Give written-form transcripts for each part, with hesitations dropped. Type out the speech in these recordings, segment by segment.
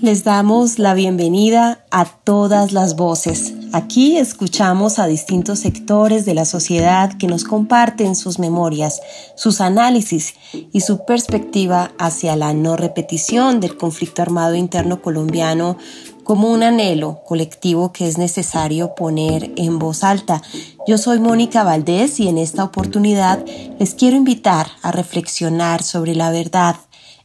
les damos la bienvenida a todas las voces. Aquí escuchamos a distintos sectores de la sociedad que nos comparten sus memorias, sus análisis y su perspectiva hacia la no repetición del conflicto armado interno colombiano como un anhelo colectivo que es necesario poner en voz alta. Yo soy Mónica Valdés y en esta oportunidad les quiero invitar a reflexionar sobre la verdad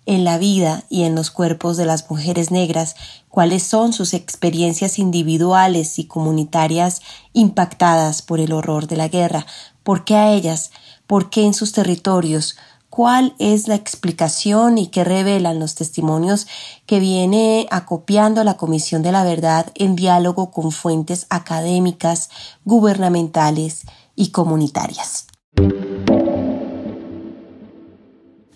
en la vida y en los cuerpos de las mujeres negras, cuáles son sus experiencias individuales y comunitarias impactadas por el horror de la guerra, por qué a ellas, por qué en sus territorios, cuál es la explicación y qué revelan los testimonios que viene acopiando la Comisión de la Verdad en diálogo con fuentes académicas, gubernamentales y comunitarias.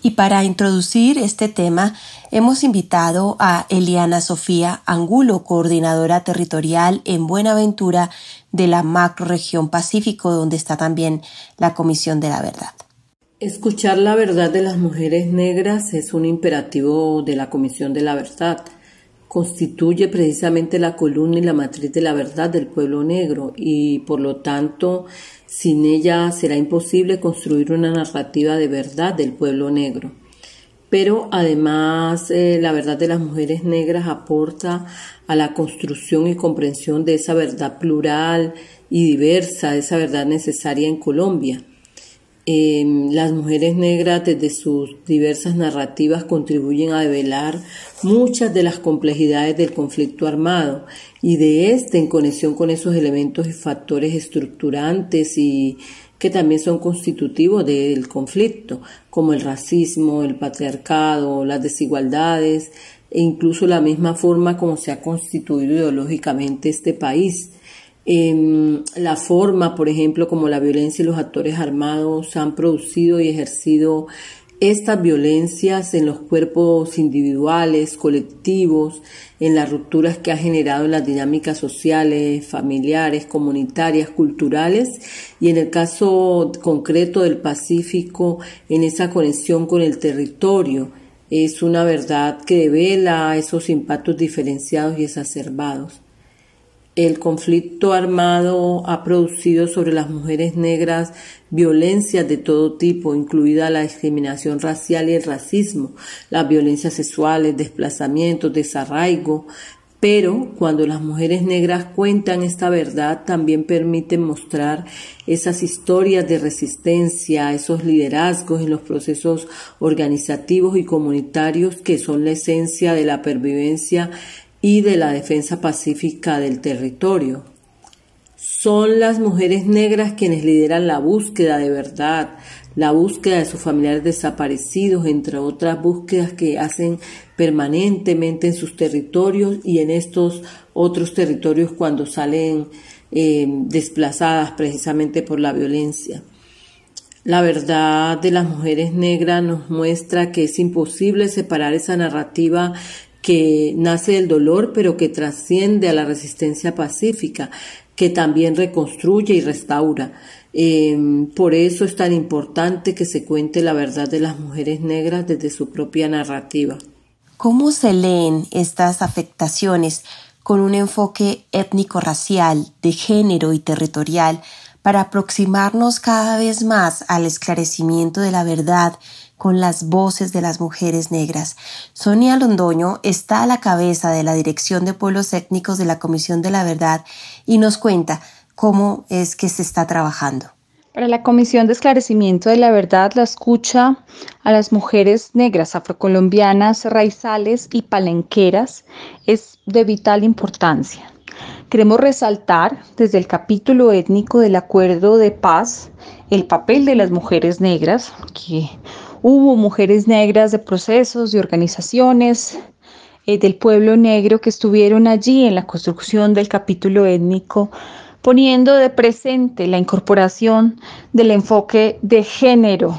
Y para introducir este tema, hemos invitado a Eliana Sofía Angulo, coordinadora territorial en Buenaventura de la Macrorregión Pacífico, donde está también la Comisión de la Verdad. Escuchar la verdad de las mujeres negras es un imperativo de la Comisión de la Verdad. Constituye precisamente la columna y la matriz de la verdad del pueblo negro y, por lo tanto, sin ella será imposible construir una narrativa de verdad del pueblo negro. Pero además la verdad de las mujeres negras aporta a la construcción y comprensión de esa verdad plural y diversa, esa verdad necesaria en Colombia. Las mujeres negras desde sus diversas narrativas contribuyen a develar muchas de las complejidades del conflicto armado y de en conexión con esos elementos y factores estructurantes y que también son constitutivos del conflicto, como el racismo, el patriarcado, las desigualdades e incluso la misma forma como se ha constituido ideológicamente este país. La forma, por ejemplo, como la violencia y los actores armados han producido y ejercido estas violencias en los cuerpos individuales, colectivos, en las rupturas que ha generado en las dinámicas sociales, familiares, comunitarias, culturales y en el caso concreto del Pacífico, en esa conexión con el territorio. Es una verdad que devela esos impactos diferenciados y exacerbados. El conflicto armado ha producido sobre las mujeres negras violencias de todo tipo, incluida la discriminación racial y el racismo, las violencias sexuales, desplazamientos, desarraigo. Pero cuando las mujeres negras cuentan esta verdad, también permiten mostrar esas historias de resistencia, esos liderazgos en los procesos organizativos y comunitarios que son la esencia de la pervivencia y de la defensa pacífica del territorio. Son las mujeres negras quienes lideran la búsqueda de verdad, la búsqueda de sus familiares desaparecidos, entre otras búsquedas que hacen permanentemente en sus territorios y en estos otros territorios cuando salen desplazadas precisamente por la violencia. La verdad de las mujeres negras nos muestra que es imposible separar esa narrativa que nace del dolor, pero que trasciende a la resistencia pacífica, que también reconstruye y restaura. Por eso es tan importante que se cuente la verdad de las mujeres negras desde su propia narrativa. ¿Cómo se leen estas afectaciones con un enfoque étnico-racial, de género y territorial para aproximarnos cada vez más al esclarecimiento de la verdad con las voces de las mujeres negras? Sonia Londoño está a la cabeza de la Dirección de Pueblos Étnicos de la Comisión de la Verdad y nos cuenta cómo es que se está trabajando. Para la Comisión de Esclarecimiento de la Verdad, la escucha a las mujeres negras, afrocolombianas, raizales y palenqueras es de vital importancia. Queremos resaltar desde el capítulo étnico del Acuerdo de Paz el papel de las mujeres negras, que hubo mujeres negras de procesos, de organizaciones del pueblo negro que estuvieron allí en la construcción del capítulo étnico, poniendo de presente la incorporación del enfoque de género,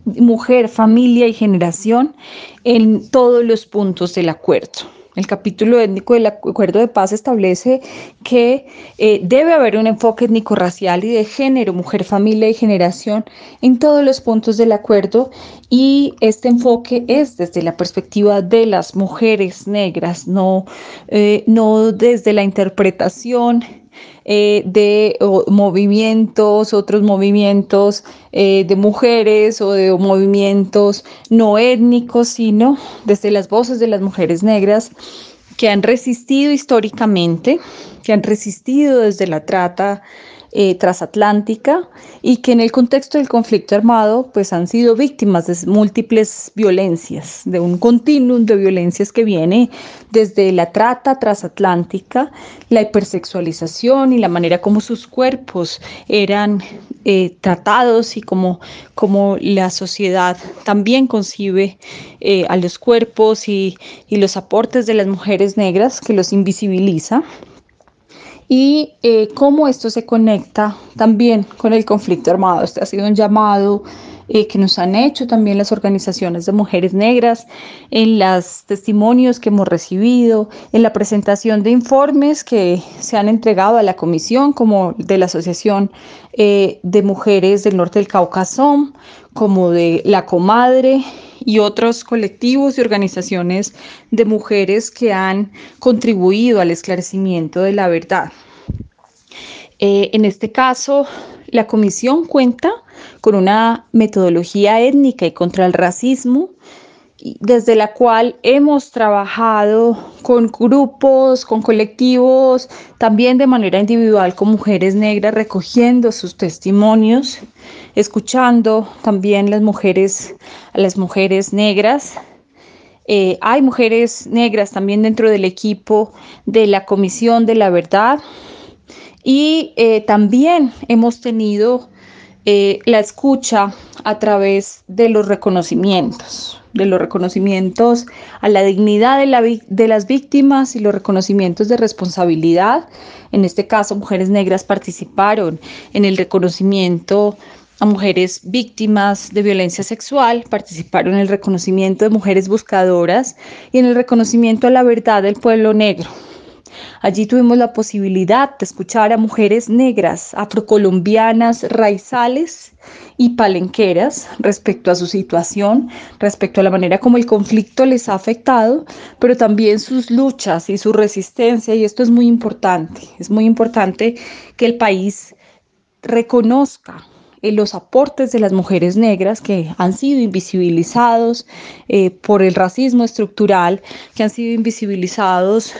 mujer, familia y generación en todos los puntos del acuerdo. El capítulo étnico del Acuerdo de Paz establece que debe haber un enfoque étnico-racial y de género, mujer, familia y generación en todos los puntos del acuerdo, y este enfoque es desde la perspectiva de las mujeres negras, no desde la interpretación de otros movimientos de mujeres o de movimientos no étnicos, sino desde las voces de las mujeres negras que han resistido históricamente, que han resistido desde la trata transatlántica y que en el contexto del conflicto armado pues han sido víctimas de múltiples violencias, de un continuum de violencias que viene desde la trata transatlántica, la hipersexualización y la manera como sus cuerpos eran tratados y como la sociedad también concibe a los cuerpos y los aportes de las mujeres negras, que los invisibiliza. Y cómo esto se conecta también con el conflicto armado. Este ha sido un llamado que nos han hecho también las organizaciones de mujeres negras en los testimonios que hemos recibido, en la presentación de informes que se han entregado a la comisión, como de la Asociación de Mujeres del Norte del Cauca, ASOM, como de La Comadre y otros colectivos y organizaciones de mujeres que han contribuido al esclarecimiento de la verdad. En este caso, la comisión cuenta con una metodología étnica y contra el racismo, desde la cual hemos trabajado con grupos, con colectivos, también de manera individual con mujeres negras, recogiendo sus testimonios, escuchando también a las mujeres negras. Hay mujeres negras también dentro del equipo de la Comisión de la Verdad, y también hemos tenido la escucha a través de los reconocimientos a la dignidad de las víctimas y los reconocimientos de responsabilidad. En este caso, mujeres negras participaron en el reconocimiento a mujeres víctimas de violencia sexual, participaron en el reconocimiento de mujeres buscadoras y en el reconocimiento a la verdad del pueblo negro. Allí tuvimos la posibilidad de escuchar a mujeres negras, afrocolombianas, raizales y palenqueras respecto a su situación, respecto a la manera como el conflicto les ha afectado, pero también sus luchas y su resistencia, y esto es muy importante que el país reconozca los aportes de las mujeres negras que han sido invisibilizados por el racismo estructural, que han sido invisibilizados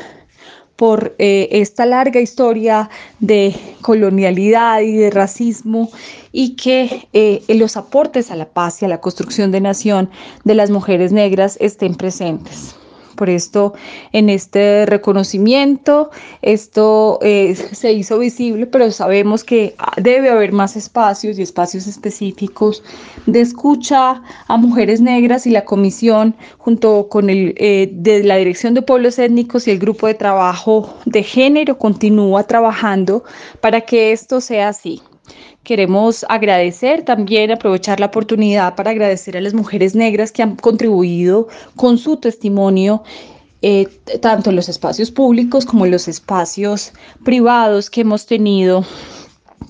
por esta larga historia de colonialidad y de racismo, y que los aportes a la paz y a la construcción de nación de las mujeres negras estén presentes. Por esto, en este reconocimiento, esto se hizo visible, pero sabemos que debe haber más espacios y espacios específicos de escucha a mujeres negras, y la comisión, junto con de la Dirección de Pueblos Étnicos y el Grupo de Trabajo de Género, continúa trabajando para que esto sea así. Queremos aprovechar la oportunidad para agradecer a las mujeres negras que han contribuido con su testimonio, tanto en los espacios públicos como en los espacios privados que hemos tenido,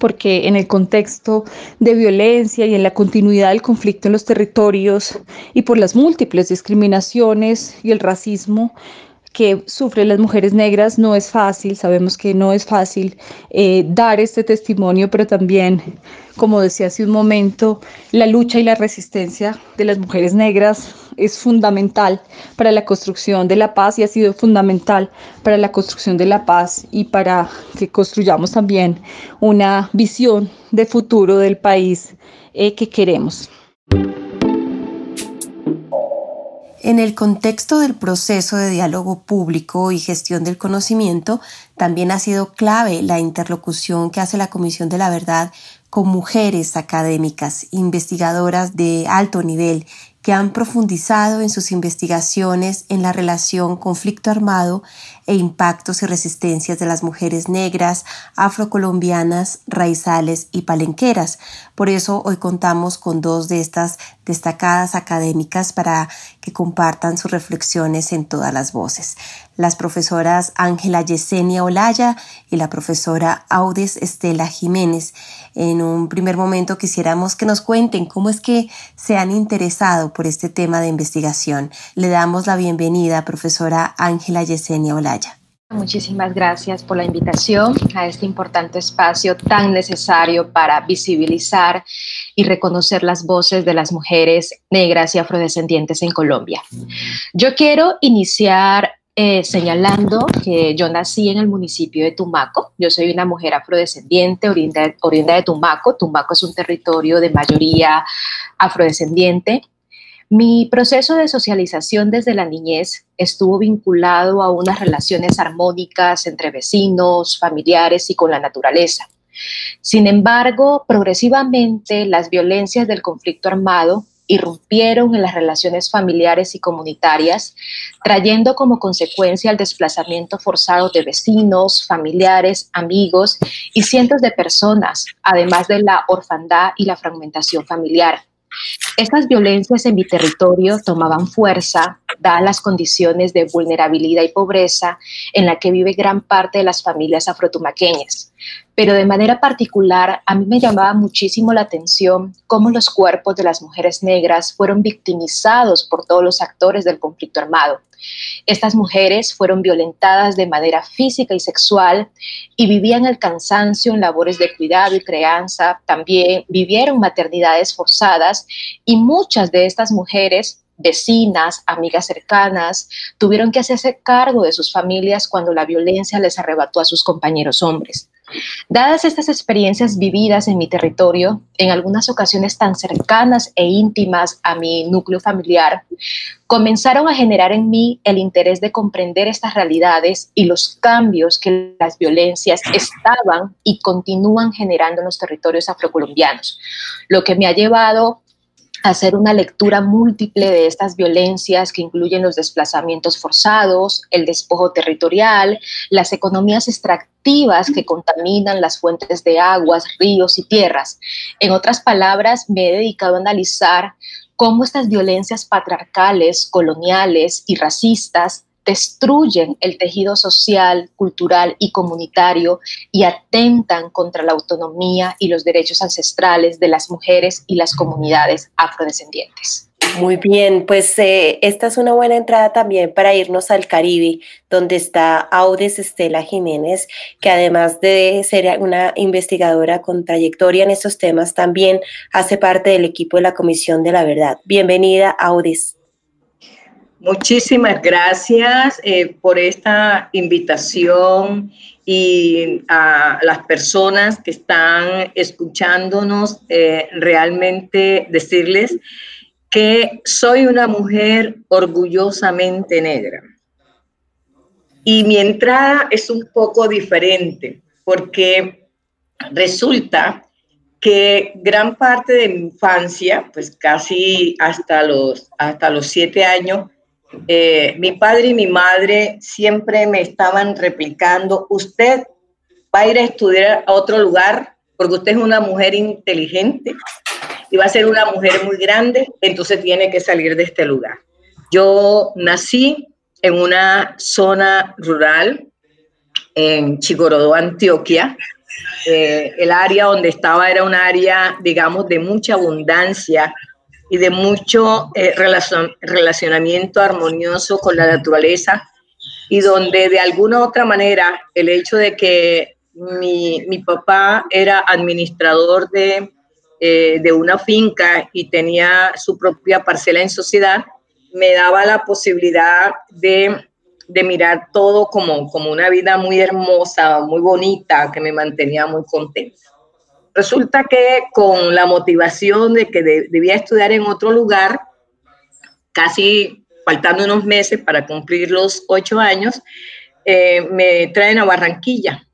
porque en el contexto de violencia y en la continuidad del conflicto en los territorios y por las múltiples discriminaciones y el racismo que sufren las mujeres negras, no es fácil. Sabemos que no es fácil dar este testimonio, pero también, como decía hace un momento, la lucha y la resistencia de las mujeres negras es fundamental para la construcción de la paz, y ha sido fundamental para la construcción de la paz y para que construyamos también una visión de futuro del país que queremos. En el contexto del proceso de diálogo público y gestión del conocimiento, también ha sido clave la interlocución que hace la Comisión de la Verdad con mujeres académicas, investigadoras de alto nivel, que han profundizado en sus investigaciones en la relación conflicto armado e impactos y resistencias de las mujeres negras, afrocolombianas, raizales y palenqueras. Por eso hoy contamos con dos de estas destacadas académicas para que compartan sus reflexiones en todas las voces. Las profesoras Ángela Yesenia Olaya y la profesora Audez Estela Jiménez. En un primer momento quisiéramos que nos cuenten cómo es que se han interesado por este tema de investigación. Le damos la bienvenida, profesora Ángela Yesenia Olaya. Muchísimas gracias por la invitación a este importante espacio tan necesario para visibilizar y reconocer las voces de las mujeres negras y afrodescendientes en Colombia. Yo quiero iniciar señalando que yo nací en el municipio de Tumaco. Yo soy una mujer afrodescendiente, oriunda de Tumaco. Tumaco es un territorio de mayoría afrodescendiente. Mi proceso de socialización desde la niñez estuvo vinculado a unas relaciones armónicas entre vecinos, familiares y con la naturaleza. Sin embargo, progresivamente las violencias del conflicto armado irrumpieron en las relaciones familiares y comunitarias, trayendo como consecuencia el desplazamiento forzado de vecinos, familiares, amigos y cientos de personas, además de la orfandad y la fragmentación familiar. Estas violencias en mi territorio tomaban fuerza, dadas las condiciones de vulnerabilidad y pobreza en la que vive gran parte de las familias afrotumaqueñas. Pero de manera particular, a mí me llamaba muchísimo la atención cómo los cuerpos de las mujeres negras fueron victimizados por todos los actores del conflicto armado. Estas mujeres fueron violentadas de manera física y sexual y vivían el cansancio en labores de cuidado y crianza. También vivieron maternidades forzadas y muchas de estas mujeres, vecinas, amigas cercanas, tuvieron que hacerse cargo de sus familias cuando la violencia les arrebató a sus compañeros hombres. Dadas estas experiencias vividas en mi territorio, en algunas ocasiones tan cercanas e íntimas a mi núcleo familiar, comenzaron a generar en mí el interés de comprender estas realidades y los cambios que las violencias estaban y continúan generando en los territorios afrocolombianos, lo que me ha llevado hacer una lectura múltiple de estas violencias que incluyen los desplazamientos forzados, el despojo territorial, las economías extractivas que contaminan las fuentes de aguas, ríos y tierras. En otras palabras, me he dedicado a analizar cómo estas violencias patriarcales, coloniales y racistas destruyen el tejido social, cultural y comunitario y atentan contra la autonomía y los derechos ancestrales de las mujeres y las comunidades afrodescendientes. Muy bien, pues esta es una buena entrada también para irnos al Caribe, donde está Audez Estela Jiménez, que además de ser una investigadora con trayectoria en estos temas, también hace parte del equipo de la Comisión de la Verdad. Bienvenida, Audez. Muchísimas gracias por esta invitación y a las personas que están escuchándonos, realmente decirles que soy una mujer orgullosamente negra. Y mi entrada es un poco diferente porque resulta que gran parte de mi infancia, pues casi hasta los 7 años, mi padre y mi madre siempre me estaban replicando: usted va a ir a estudiar a otro lugar porque usted es una mujer inteligente y va a ser una mujer muy grande, entonces tiene que salir de este lugar. Yo nací en una zona rural en Chigorodó, Antioquia. El área donde estaba era un área, digamos, de mucha abundancia y de mucho relacionamiento armonioso con la naturaleza, y donde de alguna u otra manera el hecho de que mi papá era administrador de una finca y tenía su propia parcela en sociedad, me daba la posibilidad de mirar todo como una vida muy hermosa, muy bonita, que me mantenía muy contenta. Resulta que con la motivación de que debía estudiar en otro lugar, casi faltando unos meses para cumplir los 8 años, me traen a Barranquilla,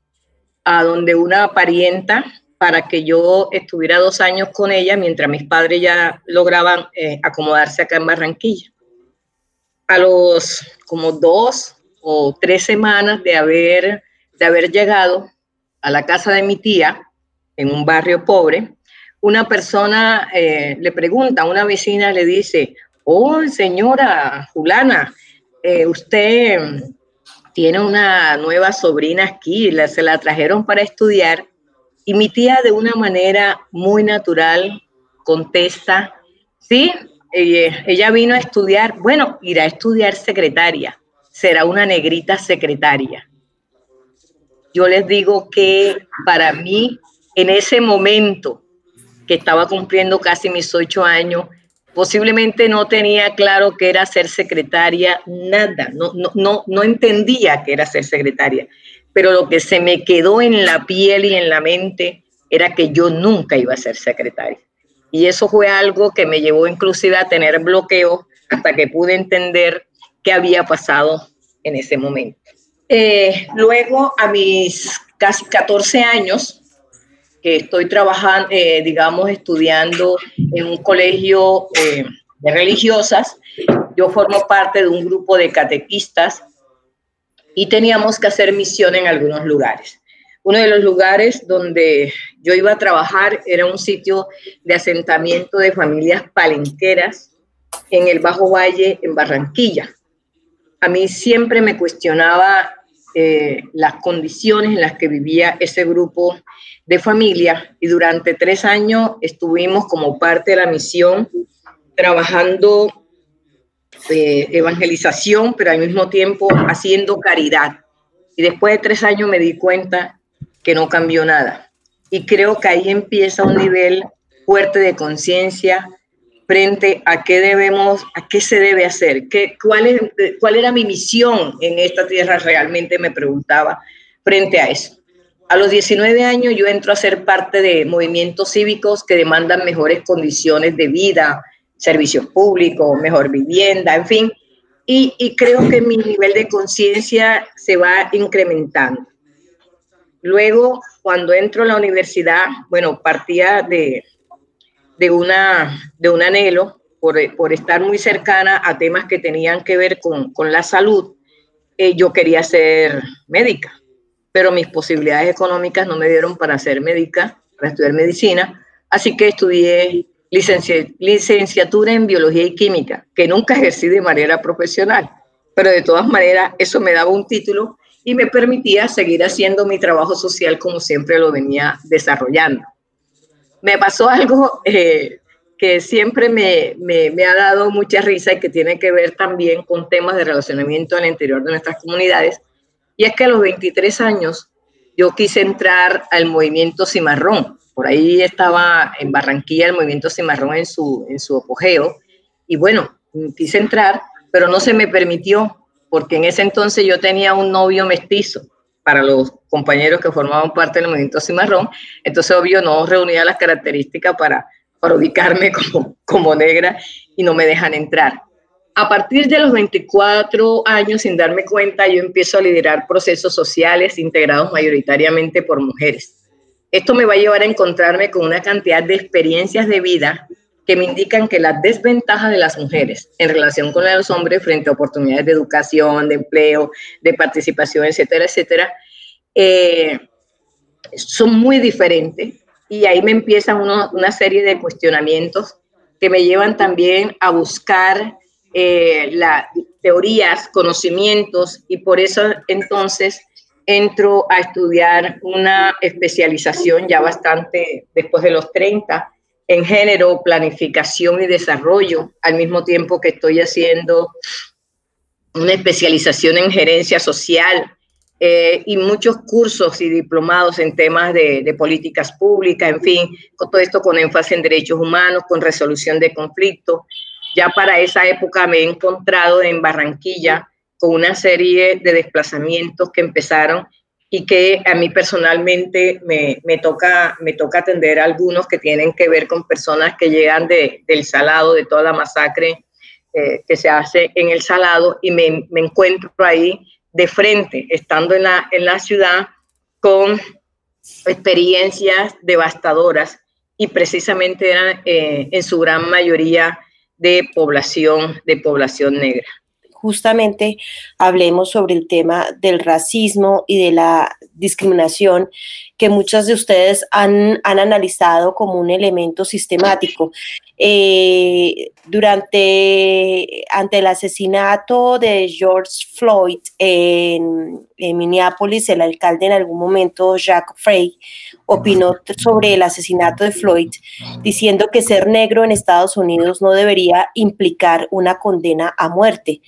a donde una parienta, para que yo estuviera 2 años con ella, mientras mis padres ya lograban acomodarse acá en Barranquilla. A los como 2 o 3 semanas de haber llegado a la casa de mi tía, en un barrio pobre, una persona le pregunta, una vecina le dice, oh, señora Julana, usted tiene una nueva sobrina aquí, se la trajeron para estudiar, y mi tía de una manera muy natural contesta, sí, ella vino a estudiar, bueno, irá a estudiar secretaria, será una negrita secretaria. Yo les digo que para mí, en ese momento que estaba cumpliendo casi mis 8 años, posiblemente no tenía claro qué era ser secretaria, nada, no entendía qué era ser secretaria, pero lo que se me quedó en la piel y en la mente era que yo nunca iba a ser secretaria. Y eso fue algo que me llevó inclusive a tener bloqueos hasta que pude entender qué había pasado en ese momento. Luego, a mis casi 14 años, que estoy trabajando, digamos, estudiando en un colegio de religiosas, yo formo parte de un grupo de catequistas y teníamos que hacer misión en algunos lugares. Uno de los lugares donde yo iba a trabajar era un sitio de asentamiento de familias palenqueras en el Bajo Valle, en Barranquilla. A mí siempre me cuestionaba las condiciones en las que vivía ese grupo de familia, y durante 3 años estuvimos como parte de la misión trabajando evangelización, pero al mismo tiempo haciendo caridad. Y después de 3 años me di cuenta que no cambió nada. Y creo que ahí empieza un nivel fuerte de conciencia frente a qué se debe hacer, cuál era mi misión en esta tierra, realmente me preguntaba frente a eso. A los 19 años yo entro a ser parte de movimientos cívicos que demandan mejores condiciones de vida, servicios públicos, mejor vivienda, en fin, y creo que mi nivel de conciencia se va incrementando. Luego, cuando entro a la universidad, bueno, partía de un anhelo por estar muy cercana a temas que tenían que ver con la salud. Yo quería ser médica, pero mis posibilidades económicas no me dieron para ser médica, para estudiar medicina, así que estudié licenciatura en biología y química, que nunca ejercí de manera profesional, pero de todas maneras eso me daba un título y me permitía seguir haciendo mi trabajo social como siempre lo venía desarrollando. Me pasó algo que siempre me ha dado mucha risa y que tiene que ver también con temas de relacionamiento al interior de nuestras comunidades, y es que a los 23 años yo quise entrar al movimiento Cimarrón. Por ahí estaba en Barranquilla el movimiento Cimarrón en su apogeo, y bueno, quise entrar, pero no se me permitió, porque en ese entonces yo tenía un novio mestizo para los compañeros que formaban parte del movimiento Cimarrón, entonces obvio no reunía las características para ubicarme como negra y no me dejan entrar. A partir de los 24 años, sin darme cuenta, yo empiezo a liderar procesos sociales integrados mayoritariamente por mujeres. Esto me va a llevar a encontrarme con una cantidad de experiencias de vida que me indican que las desventajas de las mujeres en relación con los hombres frente a oportunidades de educación, de empleo, de participación, etcétera, etcétera, son muy diferentes, y ahí me empiezan una serie de cuestionamientos que me llevan también a buscar teorías, conocimientos, y por eso entonces entro a estudiar una especialización ya bastante después de los 30 en género, planificación y desarrollo, al mismo tiempo que estoy haciendo una especialización en gerencia social y muchos cursos y diplomados en temas de políticas públicas, en fin, con todo esto con énfasis en derechos humanos, con resolución de conflictos. Ya para esa época me he encontrado en Barranquilla con una serie de desplazamientos que empezaron y que a mí personalmente me toca atender a algunos que tienen que ver con personas que llegan del Salado, de toda la masacre que se hace en el Salado, y me encuentro ahí de frente, estando en la ciudad, con experiencias devastadoras, y precisamente eran en su gran mayoría de población negra. justamente hablemos sobre el tema del racismo y de la discriminación que muchas de ustedes han analizado como un elemento sistemático. Ante el asesinato de George Floyd en Minneapolis, el alcalde en algún momento, Jack Frey, opinó sobre el asesinato de Floyd, diciendo que ser negro en Estados Unidos no debería implicar una condena a muerte.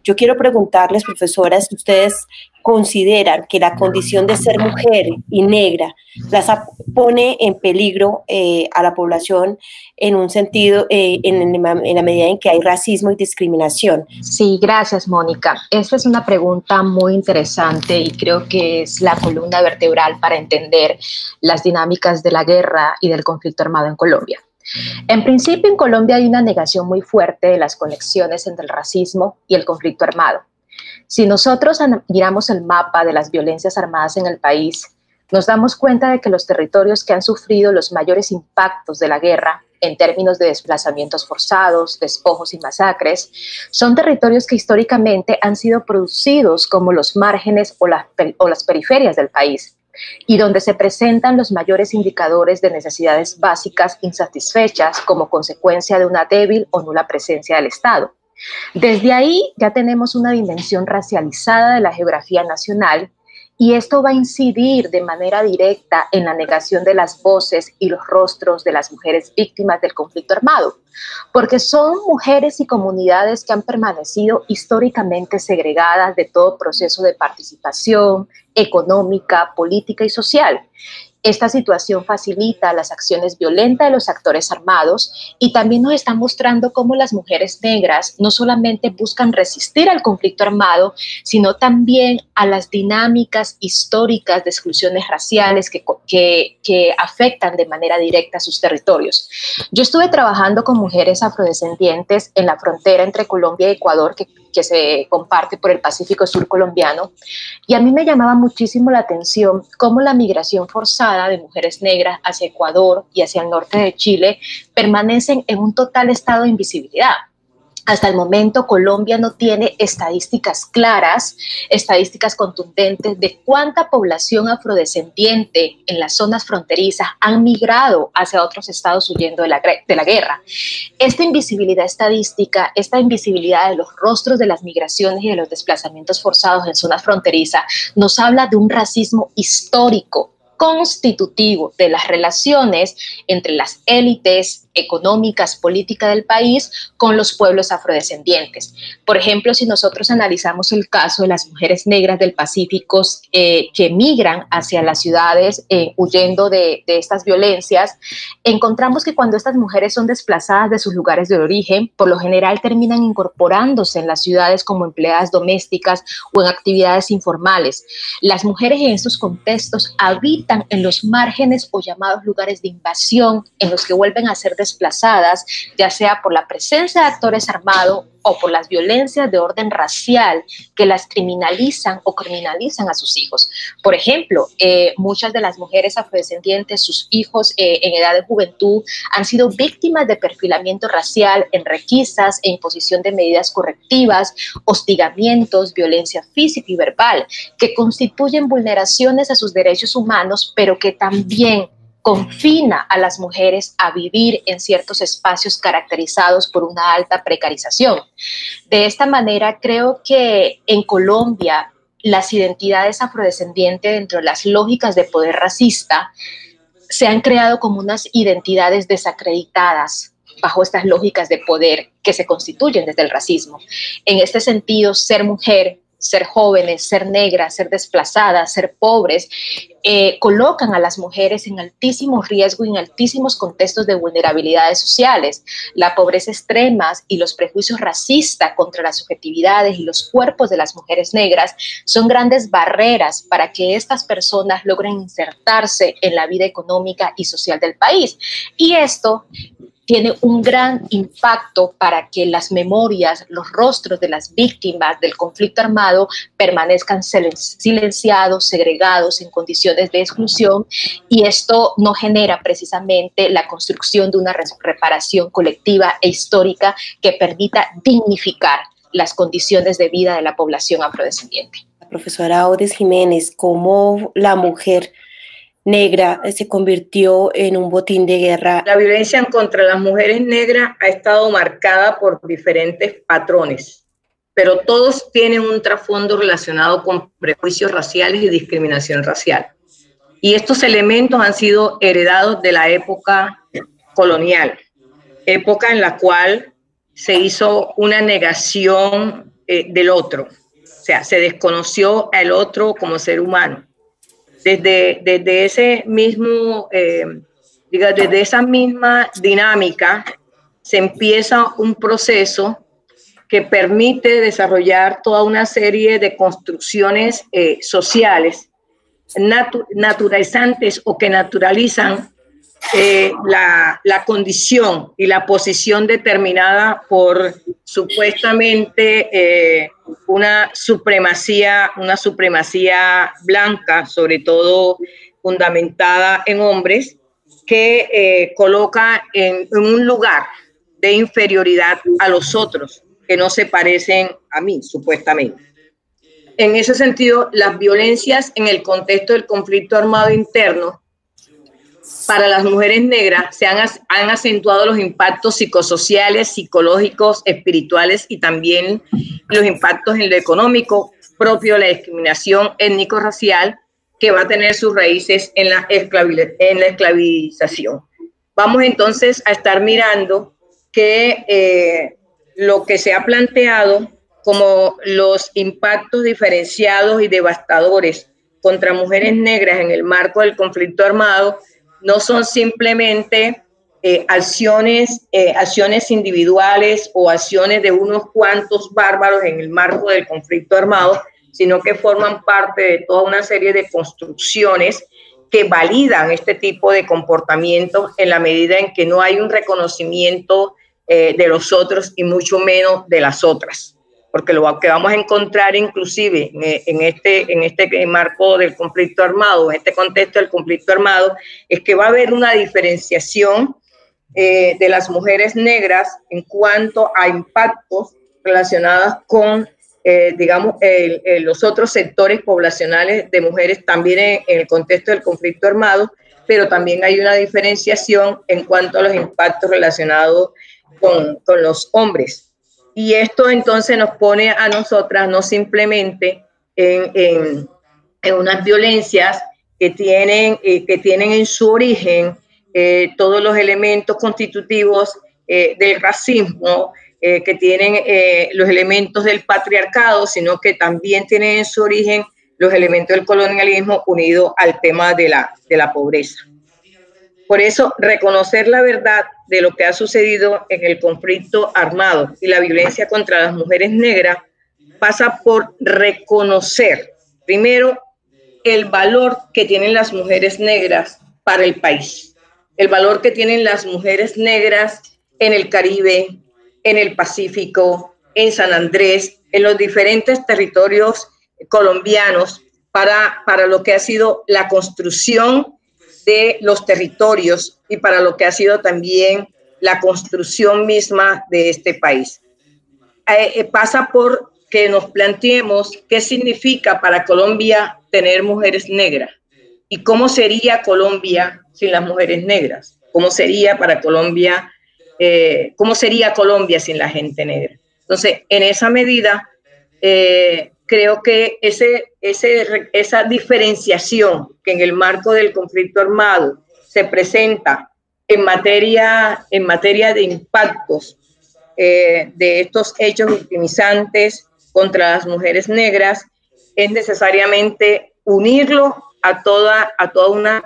Yo quiero preguntarles, profesoras, si ustedes consideran que la condición de ser mujer y negra las pone en peligro a la población en un sentido, en la medida en que hay racismo y discriminación. Sí, gracias, Mónica. Esta es una pregunta muy interesante y creo que es la columna vertebral para entender las dinámicas de la guerra y del conflicto armado en Colombia. En principio, en Colombia hay una negación muy fuerte de las conexiones entre el racismo y el conflicto armado. Si nosotros miramos el mapa de las violencias armadas en el país, nos damos cuenta de que los territorios que han sufrido los mayores impactos de la guerra en términos de desplazamientos forzados, despojos y masacres, son territorios que históricamente han sido producidos como los márgenes o las periferias del país, y donde se presentan los mayores indicadores de necesidades básicas insatisfechas como consecuencia de una débil o nula presencia del Estado. Desde ahí ya tenemos una dimensión racializada de la geografía nacional y esto va a incidir de manera directa en la negación de las voces y los rostros de las mujeres víctimas del conflicto armado, porque son mujeres y comunidades que han permanecido históricamente segregadas de todo proceso de participación económica, política y social. Esta situación facilita las acciones violentas de los actores armados y también nos está mostrando cómo las mujeres negras no solamente buscan resistir al conflicto armado, sino también a las dinámicas históricas de exclusiones raciales que afectan de manera directa a sus territorios. Yo estuve trabajando con mujeres afrodescendientes en la frontera entre Colombia y Ecuador, que se comparte por el Pacífico Sur colombiano, y a mí me llamaba muchísimo la atención cómo la migración forzada de mujeres negras hacia Ecuador y hacia el norte de Chile permanecen en un total estado de invisibilidad. Hasta el momento, Colombia no tiene estadísticas claras, estadísticas contundentes de cuánta población afrodescendiente en las zonas fronterizas han migrado hacia otros estados huyendo de la guerra. Esta invisibilidad estadística, esta invisibilidad de los rostros de las migraciones y de los desplazamientos forzados en zonas fronterizas, nos habla de un racismo histórico constitutivo de las relaciones entre las élites económicas, políticas del país con los pueblos afrodescendientes. Por ejemplo, si nosotros analizamos el caso de las mujeres negras del Pacífico que migran hacia las ciudades huyendo de estas violencias, encontramos que cuando estas mujeres son desplazadas de sus lugares de origen, por lo general terminan incorporándose en las ciudades como empleadas domésticas o en actividades informales. Las mujeres en estos contextos habitan en los márgenes o llamados lugares de invasión en los que vuelven a ser desplazadas, ya sea por la presencia de actores armados o por las violencias de orden racial que las criminalizan o criminalizan a sus hijos. Por ejemplo, muchas de las mujeres afrodescendientes, sus hijos en edad de juventud, han sido víctimas de perfilamiento racial en requisas e imposición de medidas correctivas, hostigamientos, violencia física y verbal, que constituyen vulneraciones a sus derechos humanos, pero que también confina a las mujeres a vivir en ciertos espacios caracterizados por una alta precarización. De esta manera, creo que en Colombia las identidades afrodescendientes dentro de las lógicas de poder racista se han creado como unas identidades desacreditadas bajo estas lógicas de poder que se constituyen desde el racismo. En este sentido, ser mujer, ser jóvenes, ser negras, ser desplazadas, ser pobres, colocan a las mujeres en altísimo riesgo y en altísimos contextos de vulnerabilidades sociales. La pobreza extrema y los prejuicios racistas contra las subjetividades y los cuerpos de las mujeres negras son grandes barreras para que estas personas logren insertarse en la vida económica y social del país. Y esto tiene un gran impacto para que las memorias, los rostros de las víctimas del conflicto armado permanezcan silenciados, segregados, en condiciones de exclusión, y esto no genera precisamente la construcción de una reparación colectiva e histórica que permita dignificar las condiciones de vida de la población afrodescendiente. Profesora Odes Jiménez, ¿cómo la mujer negra se convirtió en un botín de guerra? La violencia contra las mujeres negras ha estado marcada por diferentes patrones, pero todos tienen un trasfondo relacionado con prejuicios raciales y discriminación racial. Y estos elementos han sido heredados de la época colonial, época en la cual se hizo una negación del otro, o sea, se desconoció al otro como ser humano. Desde ese mismo, desde esa misma dinámica se empieza un proceso que permite desarrollar toda una serie de construcciones sociales naturalizantes o que naturalizan la condición y la posición determinada por supuestamente una supremacía blanca, sobre todo fundamentada en hombres, que coloca en un lugar de inferioridad a los otros que no se parecen a mí, supuestamente. En ese sentido, las violencias en el contexto del conflicto armado interno para las mujeres negras se han acentuado los impactos psicosociales, psicológicos, espirituales y también los impactos en lo económico propio de la discriminación étnico-racial que va a tener sus raíces en la esclavización. Vamos entonces a estar mirando que lo que se ha planteado como los impactos diferenciados y devastadores contra mujeres negras en el marco del conflicto armado no son simplemente acciones individuales o acciones de unos cuantos bárbaros en el marco del conflicto armado, sino que forman parte de toda una serie de construcciones que validan este tipo de comportamientos en la medida en que no hay un reconocimiento de los otros y mucho menos de las otras. Porque lo que vamos a encontrar inclusive en este marco del conflicto armado, en este contexto del conflicto armado, es que va a haber una diferenciación de las mujeres negras en cuanto a impactos relacionados con, los otros sectores poblacionales de mujeres también en el contexto del conflicto armado, pero también hay una diferenciación en cuanto a los impactos relacionados con los hombres. Y esto entonces nos pone a nosotras no simplemente en unas violencias que tienen en su origen todos los elementos constitutivos del racismo, que tienen los elementos del patriarcado, sino que también tienen en su origen los elementos del colonialismo unido al tema de la pobreza. Por eso, reconocer la verdad de lo que ha sucedido en el conflicto armado y la violencia contra las mujeres negras pasa por reconocer, primero, el valor que tienen las mujeres negras para el país, el valor que tienen las mujeres negras en el Caribe, en el Pacífico, en San Andrés, en los diferentes territorios colombianos para lo que ha sido la construcción de los territorios y para lo que ha sido también la construcción misma de este país. Pasa por que nos planteemos qué significa para Colombia tener mujeres negras y cómo sería Colombia sin las mujeres negras, cómo sería para Colombia, cómo sería Colombia sin la gente negra. Entonces, en esa medida, creo que esa diferenciación que en el marco del conflicto armado se presenta en materia de impactos de estos hechos victimizantes contra las mujeres negras, es necesariamente unirlo a toda una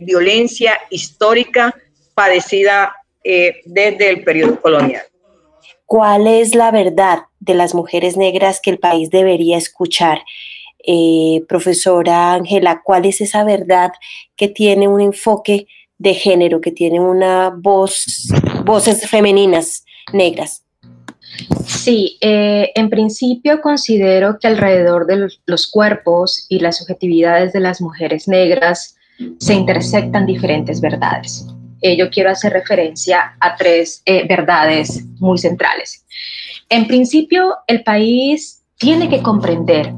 violencia histórica padecida desde el periodo colonial. ¿Cuál es la verdad de las mujeres negras que el país debería escuchar? Profesora Ángela, ¿cuál es esa verdad que tiene un enfoque de género, que tiene una voces femeninas negras? Sí, en principio considero que alrededor de los cuerpos y las subjetividades de las mujeres negras se intersectan diferentes verdades. yo quiero hacer referencia a tres verdades muy centrales. En principio, el país tiene que comprender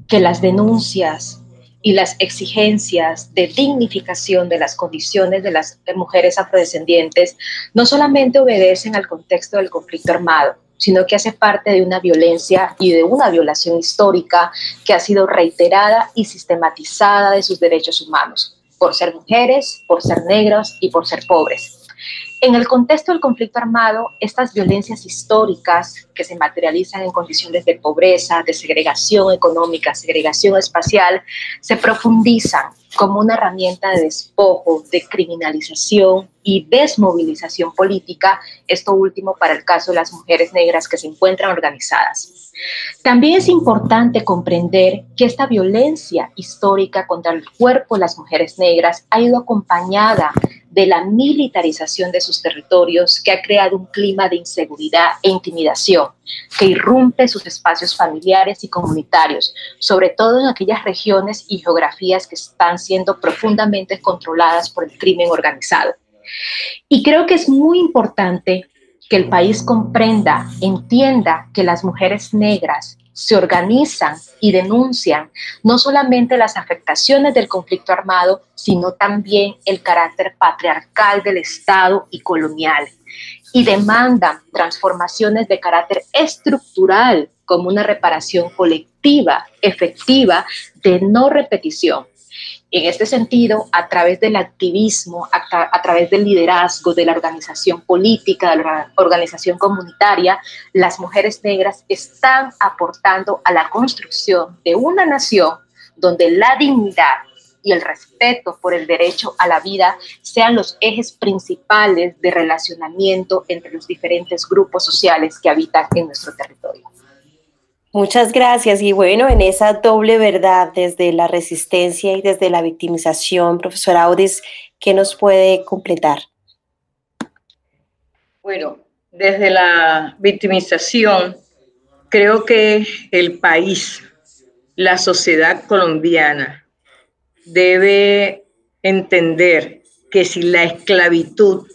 que las denuncias y las exigencias de dignificación de las condiciones de las mujeres afrodescendientes no solamente obedecen al contexto del conflicto armado, sino que hace parte de una violencia y de una violación histórica que ha sido reiterada y sistematizada de sus derechos humanos, por ser mujeres, por ser negros y por ser pobres. En el contexto del conflicto armado, estas violencias históricas que se materializan en condiciones de pobreza, de segregación económica, segregación espacial, se profundizan como una herramienta de despojo, de criminalización y desmovilización política, esto último para el caso de las mujeres negras que se encuentran organizadas. También es importante comprender que esta violencia histórica contra el cuerpo de las mujeres negras ha ido acompañada de la militarización de sus territorios, que ha creado un clima de inseguridad e intimidación, que irrumpe sus espacios familiares y comunitarios, sobre todo en aquellas regiones y geografías que están siendo profundamente controladas por el crimen organizado. Y creo que es muy importante que el país comprenda, entienda que las mujeres negras se organizan y denuncian no solamente las afectaciones del conflicto armado, sino también el carácter patriarcal del Estado y colonial, y demandan transformaciones de carácter estructural como una reparación colectiva, efectiva, de no repetición. En este sentido, a través del activismo, a través del liderazgo, de la organización política, de la organización comunitaria, las mujeres negras están aportando a la construcción de una nación donde la dignidad y el respeto por el derecho a la vida sean los ejes principales de relacionamiento entre los diferentes grupos sociales que habitan en nuestro territorio. Muchas gracias. Y bueno, en esa doble verdad, desde la resistencia y desde la victimización, profesora Audis, ¿qué nos puede completar? Bueno, desde la victimización, creo que el país, la sociedad colombiana, debe entender que si la esclavitud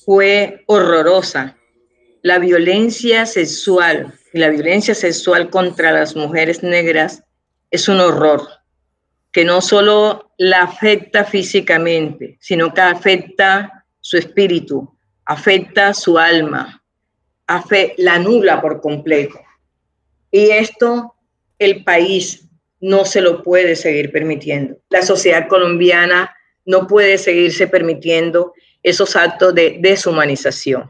fue horrorosa, la violencia sexual y la violencia sexual contra las mujeres negras es un horror que no solo la afecta físicamente, sino que afecta su espíritu, afecta su alma, la anula por completo. Y esto el país no se lo puede seguir permitiendo. La sociedad colombiana no puede seguirse permitiendo esos actos de deshumanización.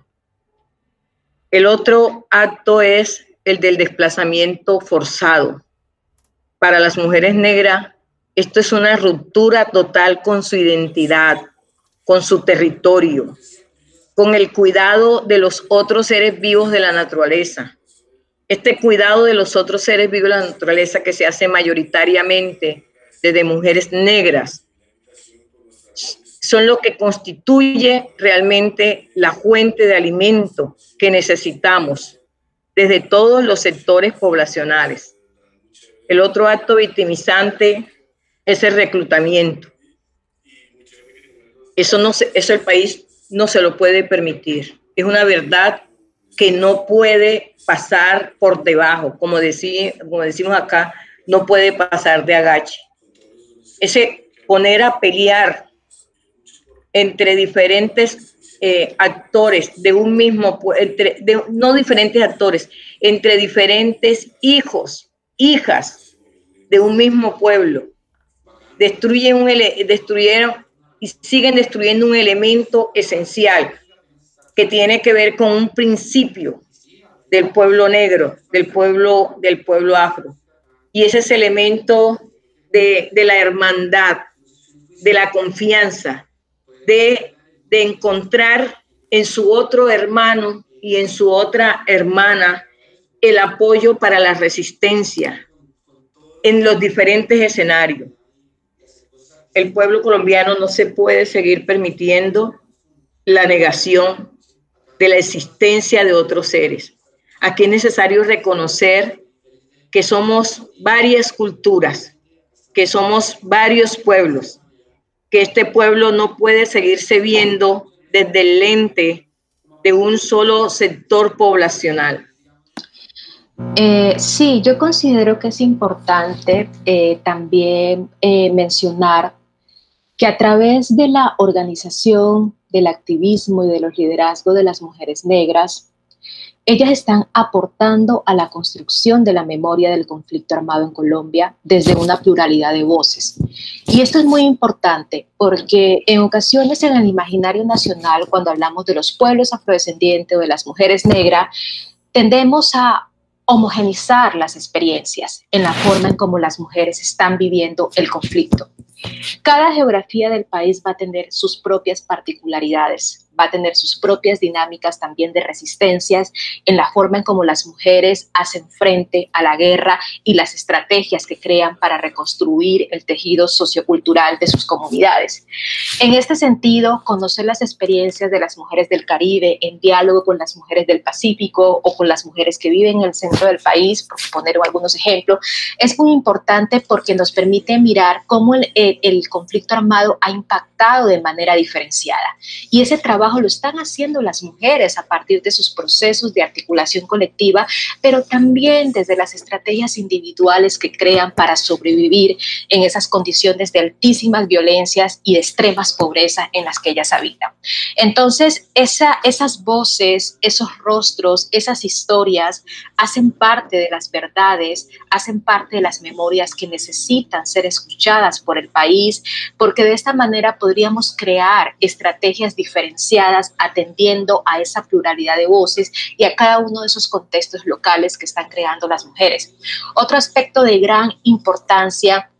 El otro acto es el del desplazamiento forzado. Para las mujeres negras, esto es una ruptura total con su identidad, con su territorio, con el cuidado de los otros seres vivos de la naturaleza. Este cuidado de los otros seres vivos de la naturaleza que se hace mayoritariamente desde mujeres negras son lo que constituye realmente la fuente de alimento que necesitamos desde todos los sectores poblacionales. El otro acto victimizante es el reclutamiento. Eso el país no se lo puede permitir. Es una verdad que no puede pasar por debajo, como decimos acá, no puede pasar de agache. Ese poner a pelear entre diferentes actores de un mismo, no diferentes actores, entre diferentes hijos, hijas de un mismo pueblo, destruyeron y siguen destruyendo un elemento esencial que tiene que ver con un principio del pueblo negro, del pueblo afro. Y ese es el elemento de la hermandad, de la confianza, de encontrar en su otro hermano y en su otra hermana el apoyo para la resistencia en los diferentes escenarios. El pueblo colombiano no se puede seguir permitiendo la negación de la existencia de otros seres. Aquí es necesario reconocer que somos varias culturas, que somos varios pueblos, que este pueblo no puede seguirse viendo desde el lente de un solo sector poblacional? Sí, yo considero que es importante también mencionar que a través de la organización, del activismo y de los liderazgos de las mujeres negras, ellas están aportando a la construcción de la memoria del conflicto armado en Colombia desde una pluralidad de voces. Y esto es muy importante porque en ocasiones en el imaginario nacional, cuando hablamos de los pueblos afrodescendientes o de las mujeres negras, tendemos a homogenizar las experiencias en la forma en cómo las mujeres están viviendo el conflicto. Cada geografía del país va a tener sus propias particularidades, va a tener sus propias dinámicas también de resistencias en la forma en cómo las mujeres hacen frente a la guerra y las estrategias que crean para reconstruir el tejido sociocultural de sus comunidades. En este sentido, conocer las experiencias de las mujeres del Caribe en diálogo con las mujeres del Pacífico o con las mujeres que viven en el centro del país, por poner algunos ejemplos, es muy importante porque nos permite mirar cómo el conflicto armado ha impactado de manera diferenciada. Y ese trabajo lo están haciendo las mujeres a partir de sus procesos de articulación colectiva, pero también desde las estrategias individuales que crean para sobrevivir en esas condiciones de altísimas violencias y de extremas pobrezas en las que ellas habitan. Entonces, esas voces, esos rostros, esas historias hacen parte de las verdades, hacen parte de las memorias que necesitan ser escuchadas por el país, porque de esta manera podríamos crear estrategias diferenciadas atendiendo a esa pluralidad de voces y a cada uno de esos contextos locales que están creando las mujeres. Otro aspecto de gran importancia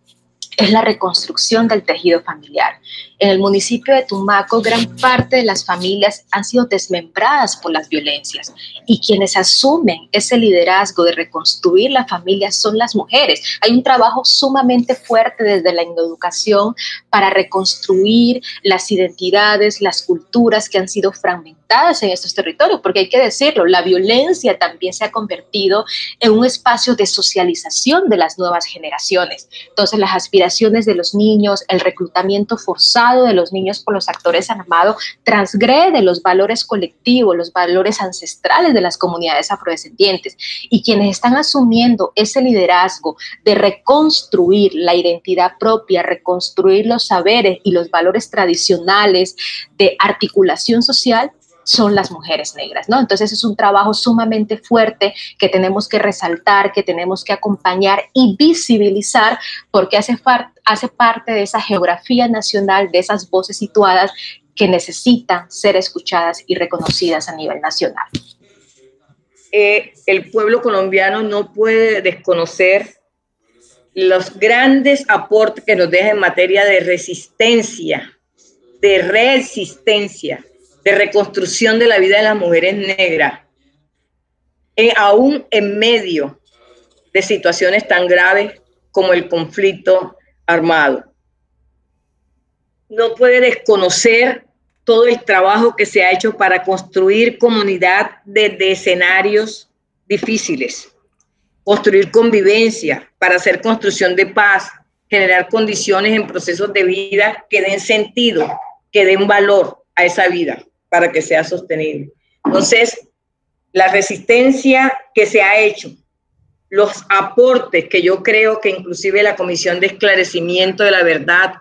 es la reconstrucción del tejido familiar. En el municipio de Tumaco, gran parte de las familias han sido desmembradas por las violencias y quienes asumen ese liderazgo de reconstruir la familia son las mujeres. Hay un trabajo sumamente fuerte desde la educación para reconstruir las identidades, las culturas que han sido fragmentadas en estos territorios, porque hay que decirlo, la violencia también se ha convertido en un espacio de socialización de las nuevas generaciones. Entonces, las aspiraciones de los niños, el reclutamiento forzado de los niños por los actores armados transgrede los valores colectivos, los valores ancestrales de las comunidades afrodescendientes, y quienes están asumiendo ese liderazgo de reconstruir la identidad propia, reconstruir los saberes y los valores tradicionales de articulación social son las mujeres negras, ¿no? Entonces es un trabajo sumamente fuerte que tenemos que resaltar, que tenemos que acompañar y visibilizar, porque hace parte de esa geografía nacional, de esas voces situadas que necesitan ser escuchadas y reconocidas a nivel nacional. El pueblo colombiano no puede desconocer los grandes aportes que nos deja en materia de resistencia, de reconstrucción de la vida de las mujeres negras, aún en medio de situaciones tan graves como el conflicto armado. No puede desconocer todo el trabajo que se ha hecho para construir comunidad desde escenarios difíciles, construir convivencia, para hacer construcción de paz, generar condiciones en procesos de vida que den sentido, que den valor a esa vida para que sea sostenible. Entonces, la resistencia que se ha hecho, los aportes que yo creo que inclusive la Comisión de Esclarecimiento de la Verdad,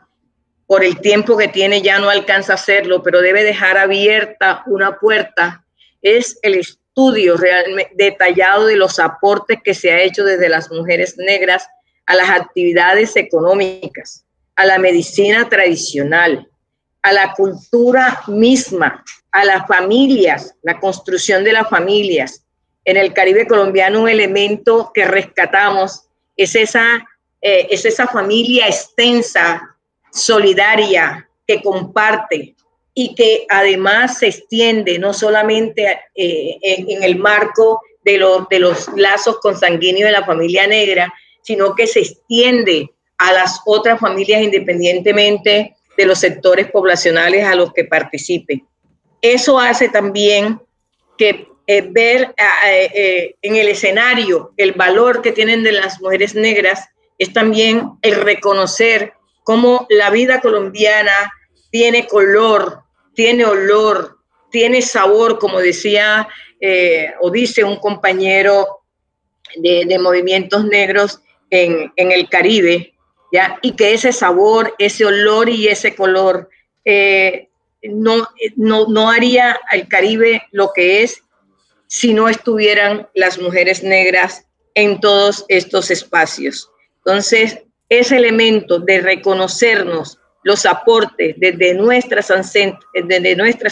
por el tiempo que tiene ya no alcanza a hacerlo, pero debe dejar abierta una puerta, es el estudio realmente detallado de los aportes que se ha hecho desde las mujeres negras a las actividades económicas, a la medicina tradicional, a la cultura misma, a las familias, la construcción de las familias. En el Caribe colombiano un elemento que rescatamos es esa familia extensa, solidaria, que comparte y que además se extiende no solamente en el marco de los lazos consanguíneos de la familia negra, sino que se extiende a las otras familias independientemente de los sectores poblacionales a los que participe. Eso hace también que ver en el escenario el valor que tienen de las mujeres negras es también el reconocer cómo la vida colombiana tiene color, tiene olor, tiene sabor, como decía o dice un compañero de movimientos negros en el Caribe, ¿ya? Y que ese sabor, ese olor y ese color no haría al Caribe lo que es si no estuvieran las mujeres negras en todos estos espacios. Entonces, ese elemento de reconocernos los aportes desde nuestras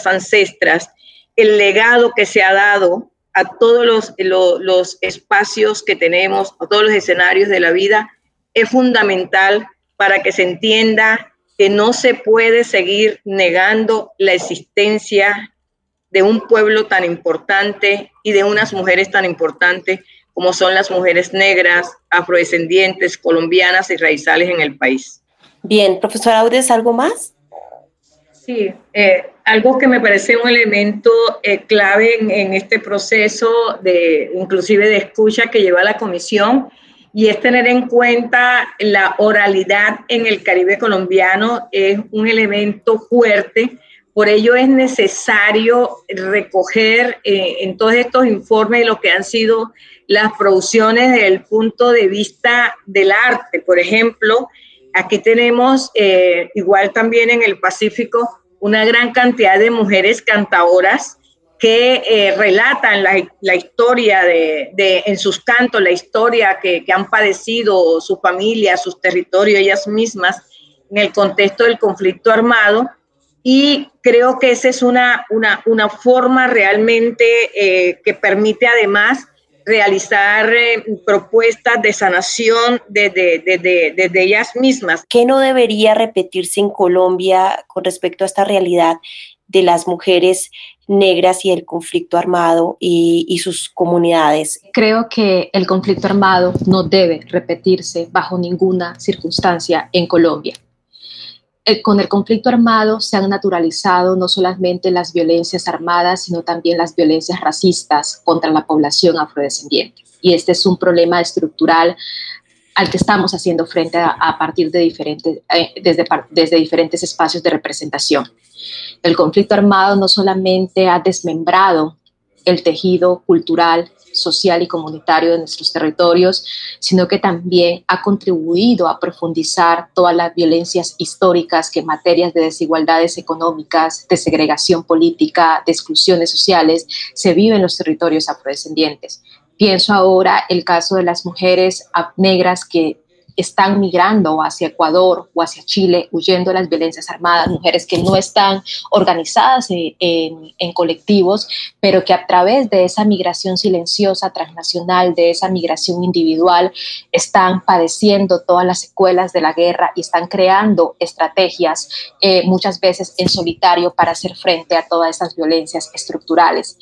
ancestras, el legado que se ha dado a todos los espacios que tenemos, a todos los escenarios de la vida, es fundamental para que se entienda que no se puede seguir negando la existencia de un pueblo tan importante y de unas mujeres tan importantes como son las mujeres negras, afrodescendientes, colombianas y raizales en el país. Bien, profesora Audes, ¿algo más? Sí, algo que me parece un elemento clave en este proceso inclusive de escucha que lleva la comisión, y es tener en cuenta la oralidad en el Caribe colombiano, es un elemento fuerte. Por ello es necesario recoger en todos estos informes lo que han sido las producciones desde el punto de vista del arte. Por ejemplo, aquí tenemos, igual también en el Pacífico, una gran cantidad de mujeres cantadoras que relatan la historia en sus cantos, la historia que han padecido su familia, sus territorios, ellas mismas, en el contexto del conflicto armado. Y creo que esa es una forma realmente que permite además realizar propuestas de sanación desde ellas mismas. ¿Qué no debería repetirse en Colombia con respecto a esta realidad de las mujeres negras y el conflicto armado y sus comunidades? Creo que el conflicto armado no debe repetirse bajo ninguna circunstancia en Colombia. Con el conflicto armado se han naturalizado no solamente las violencias armadas, sino también las violencias racistas contra la población afrodescendiente. Y este es un problema estructural al que estamos haciendo frente a partir de desde diferentes espacios de representación. El conflicto armado no solamente ha desmembrado el tejido cultural, social y comunitario de nuestros territorios, sino que también ha contribuido a profundizar todas las violencias históricas que en materias de desigualdades económicas, de segregación política, de exclusiones sociales, se viven en los territorios afrodescendientes. Pienso ahora el caso de las mujeres negras que están migrando hacia Ecuador o hacia Chile, huyendo de las violencias armadas, mujeres que no están organizadas en colectivos, pero que a través de esa migración silenciosa transnacional, de esa migración individual, están padeciendo todas las secuelas de la guerra y están creando estrategias, muchas veces en solitario, para hacer frente a todas esas violencias estructurales.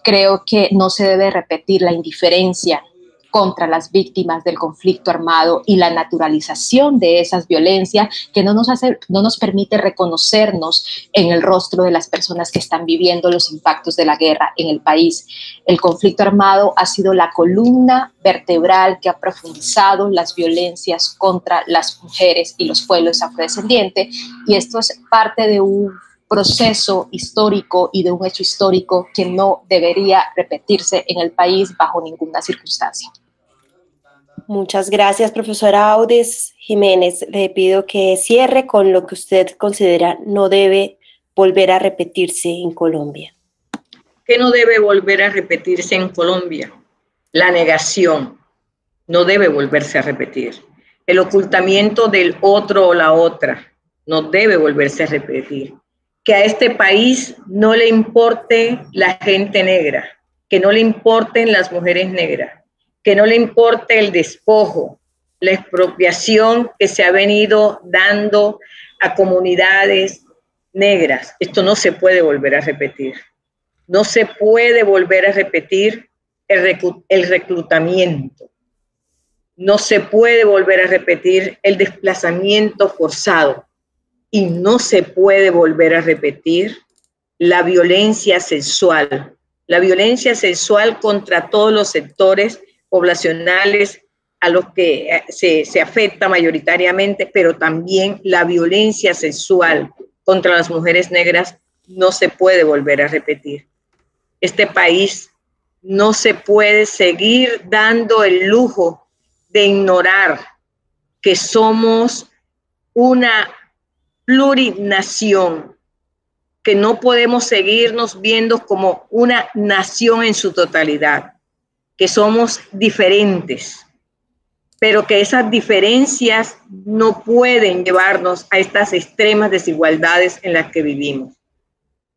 Creo que no se debe repetir la indiferencia contra las víctimas del conflicto armado y la naturalización de esas violencias que no nos permite reconocernos en el rostro de las personas que están viviendo los impactos de la guerra en el país. El conflicto armado ha sido la columna vertebral que ha profundizado las violencias contra las mujeres y los pueblos afrodescendientes, y esto es parte de un proceso histórico y de un hecho histórico que no debería repetirse en el país bajo ninguna circunstancia. Muchas gracias, profesora Audes Jiménez. Le pido que cierre con lo que usted considera no debe volver a repetirse en Colombia. ¿Qué no debe volver a repetirse en Colombia? La negación no debe volverse a repetir. El ocultamiento del otro o la otra no debe volverse a repetir. Que a este país no le importe la gente negra, que no le importen las mujeres negras, que no le importe el despojo, la expropiación que se ha venido dando a comunidades negras. Esto no se puede volver a repetir. No se puede volver a repetir el reclutamiento. No se puede volver a repetir el desplazamiento forzado. Y no se puede volver a repetir la violencia sexual contra todos los sectores poblacionales a los que se afecta mayoritariamente, pero también la violencia sexual contra las mujeres negras no se puede volver a repetir. Este país no se puede seguir dando el lujo de ignorar que somos una plurinación, que no podemos seguirnos viendo como una nación en su totalidad, que somos diferentes, pero que esas diferencias no pueden llevarnos a estas extremas desigualdades en las que vivimos.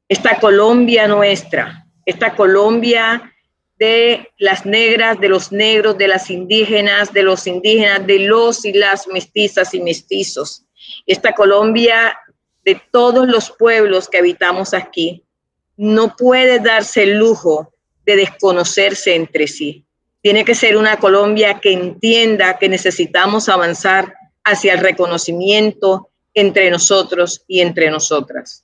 Esta Colombia nuestra, esta Colombia de las negras, de los negros, de las indígenas, de los indígenas, de los y las mestizas y mestizos, esta Colombia de todos los pueblos que habitamos aquí, no puede darse el lujo de desconocerse entre sí. Tiene que ser una Colombia que entienda que necesitamos avanzar hacia el reconocimiento entre nosotros y entre nosotras.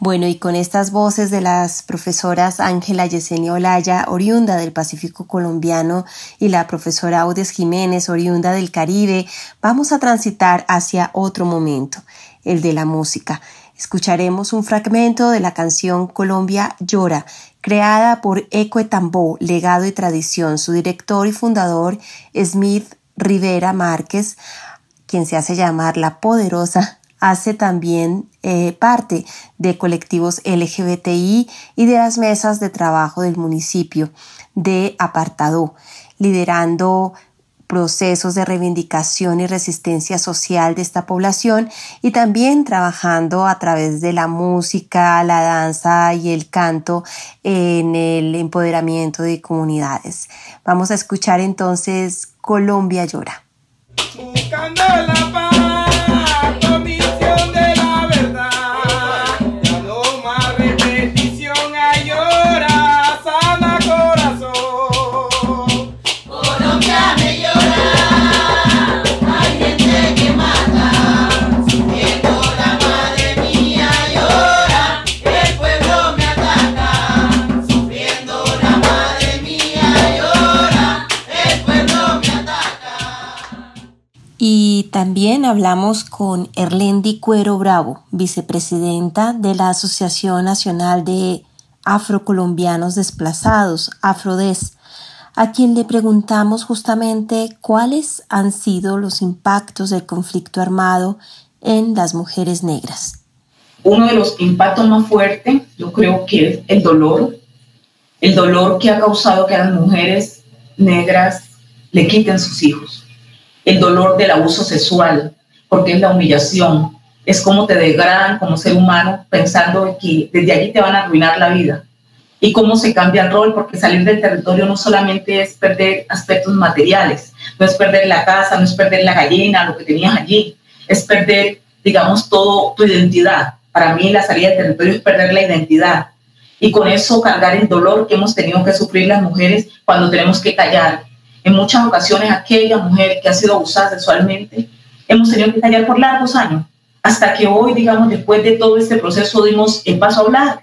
Bueno, y con estas voces de las profesoras Ángela Yesenia Olaya, oriunda del Pacífico colombiano, y la profesora Audes Jiménez, oriunda del Caribe, vamos a transitar hacia otro momento, el de la música. Escucharemos un fragmento de la canción Colombia Llora, creada por Eco Tambó, Legado y Tradición. Su director y fundador, Smith Rivera Márquez, quien se hace llamar La Poderosa, hace también parte de colectivos LGBTI y de las mesas de trabajo del municipio de Apartadó, liderando procesos de reivindicación y resistencia social de esta población, y también trabajando a través de la música, la danza y el canto en el empoderamiento de comunidades. Vamos a escuchar entonces Colombia Llora. Buscando la paz, comisión de la verdad, ya no más repetición, ay llora, sana corazón. Colombia me llora, hay gente que mata, sufriendo la madre mía llora, el pueblo me ataca, sufriendo la madre mía llora, el pueblo me ataca. Y también hablamos con Erlendi Cuero Bravo, vicepresidenta de la Asociación Nacional de Afrocolombianos Desplazados, AFRODES, a quien le preguntamos justamente cuáles han sido los impactos del conflicto armado en las mujeres negras. Uno de los impactos más fuertes, yo creo que es el dolor que ha causado que a las mujeres negras le quiten sus hijos. El dolor del abuso sexual, porque es la humillación, es cómo te degradan como ser humano pensando que desde allí te van a arruinar la vida, y cómo se cambia el rol, porque salir del territorio no solamente es perder aspectos materiales, no es perder la casa, no es perder la gallina, lo que tenías allí, es perder, digamos, todo tu identidad. Para mí la salida del territorio es perder la identidad, y con eso cargar el dolor que hemos tenido que sufrir las mujeres cuando tenemos que callar. En muchas ocasiones aquella mujer que ha sido abusada sexualmente, hemos tenido que callar por largos años, hasta que hoy, digamos, después de todo este proceso dimos el paso a hablar.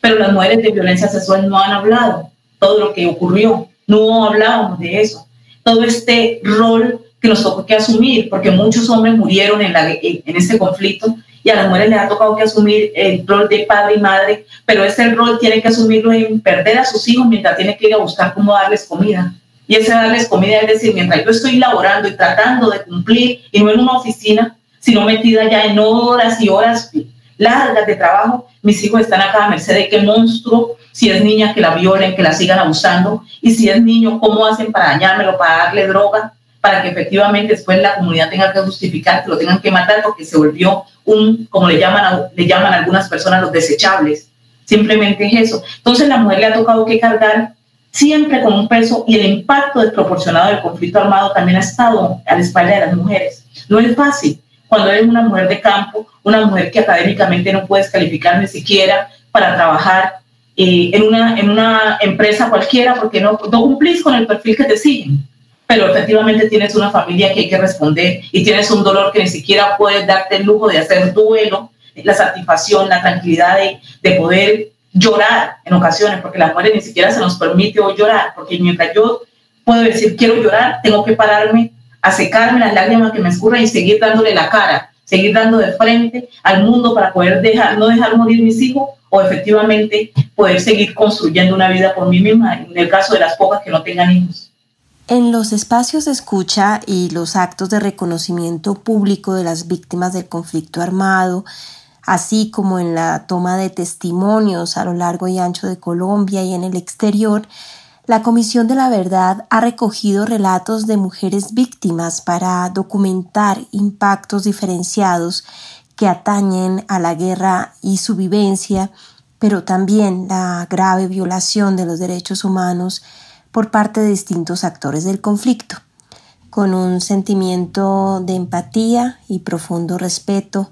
Pero las mujeres de violencia sexual no han hablado todo lo que ocurrió, no hablábamos de eso. Todo este rol que nos tocó que asumir, porque muchos hombres murieron en este conflicto, y a las mujeres les ha tocado que asumir el rol de padre y madre, pero ese rol tiene que asumirlo en perder a sus hijos mientras tiene que ir a buscar cómo darles comida. Y ese darles comida es decir, mientras yo estoy laborando y tratando de cumplir, y no en una oficina, sino metida ya en horas y horas largas de trabajo, mis hijos están acá a merced de qué monstruo, si es niña que la violen, que la sigan abusando, y si es niño, cómo hacen para dañármelo, para darle droga, para que efectivamente después la comunidad tenga que justificar que lo tengan que matar porque se volvió como le llaman algunas personas, los desechables. Simplemente es eso. Entonces la mujer le ha tocado que cargar siempre con un peso, y el impacto desproporcionado del conflicto armado también ha estado a la espalda de las mujeres. No es fácil cuando eres una mujer de campo, una mujer que académicamente no puedes calificar ni siquiera para trabajar en una empresa cualquiera, porque no cumplís con el perfil que te siguen, pero efectivamente tienes una familia que hay que responder, y tienes un dolor que ni siquiera puedes darte el lujo de hacer duelo, la satisfacción, la tranquilidad de poder llorar en ocasiones, porque las mujeres ni siquiera se nos permite hoy llorar, porque mientras yo puedo decir quiero llorar, tengo que pararme a secarme las lágrimas que me escurren y seguir dándole la cara seguir dando de frente al mundo para poder no dejar morir mis hijos, o efectivamente poder seguir construyendo una vida por mí misma, en el caso de las pocas que no tengan hijos. En los espacios de escucha y los actos de reconocimiento público de las víctimas del conflicto armado, así como en la toma de testimonios a lo largo y ancho de Colombia y en el exterior, la Comisión de la Verdad ha recogido relatos de mujeres víctimas para documentar impactos diferenciados que atañen a la guerra y su vivencia, pero también la grave violación de los derechos humanos por parte de distintos actores del conflicto. Con un sentimiento de empatía y profundo respeto,